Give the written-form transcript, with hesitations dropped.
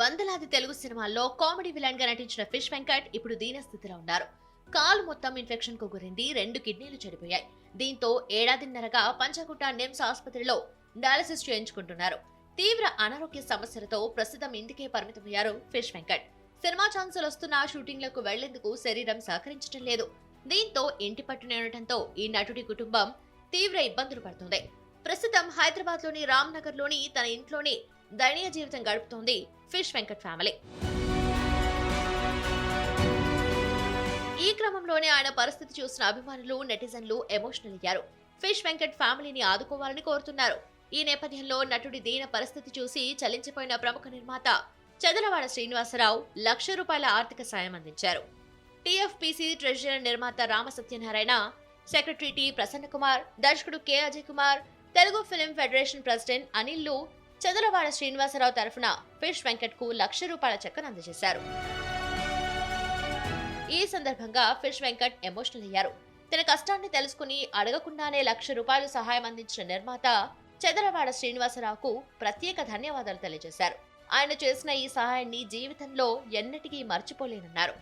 వందలాది తెలుగు సినిమాల్లో comedy villain గా నటించిన ఫిష్ వెంకట్ ఇప్పుడు దీనస్థితిలో ఉన్నారు. కాలు మొత్తం ఇన్ఫెక్షన్ కు గురైంది, 2 కిడ్నీలు చెడిపోయాయి. దీంతో ఏడాదిన్నరగా పంచగుట్ట నిమ్స్ ఆసుపత్రిలో డయాలసిస్ చేయించుకుంటున్నారు. తీవ్ర అనారోగ్య సమస్యలతో ప్రస్తుతం ఇంటికే పరిమితమయ్యారు ఫిష్ వెంకట్. సినిమా ఛాన్సులు వస్తున్నా షూటింగ్లకు వెళ్లేందుకు శరీరం సహకరించడం లేదు. దీంతో ఇంటి పట్టునే ఉండటంతో ఈ నటుడి కుటుంబం తీవ్ర ఇబ్బందులు పడుతుంది. ప్రస్తుతం హైదరాబాద్ లోని రామ్ నగర్ లోని తన ఇంట్లోనే దయనీయ జీవితం గడుపుతోంది ఫిష్ వెంకట్ ఫ్యామిలీ. ఈ క్రమంలోనే ఆయన పరిస్థితి చూసిన అభిమానులు, నెటిజన్లు ఎమోషనల్ అయ్యారు. ఫిష్ వెంకట్ ఫ్యామిలీని ఆదుకోవాలని కోరుతున్నారు. ఈ నేపథ్యంలో నటుడి దీన పరిస్థితి చూసి చలించిపోయిన ప్రముఖ నిర్మాత చదలవాడ శ్రీనివాసరావు ₹1,00,000 ఆర్థిక సాయం అందించారు. టీఎఫ్పీసీ ట్రెజరర్ నిర్మాత రామ సత్యనారాయణ, సెక్రటరీ టి ప్రసన్న కుమార్, దర్శకుడు K Ajay Kumar, Telugu film federation president Anil Chadalavada Srinivasarao తరఫున ఫిష్ వెంకట్ కు ₹1,00,000 చెక్కును అందజేశారు. ఈ సందర్భంగా ఫిష్ వెంకట్ ఎమోషనల్ అయ్యారు. తన కష్టాన్ని తెలుసుకుని అడగకుండానే ₹1,00,000 సహాయం అందించిన నిర్మాత చదలవాడ శ్రీనివాసరావుకు ప్రత్యేక ధన్యవాదాలు తెలియజేశారు. ఆయన చేసిన ఈ సహాయాన్ని జీవితంలో ఎన్నటికీ మర్చిపోలేనన్నారు.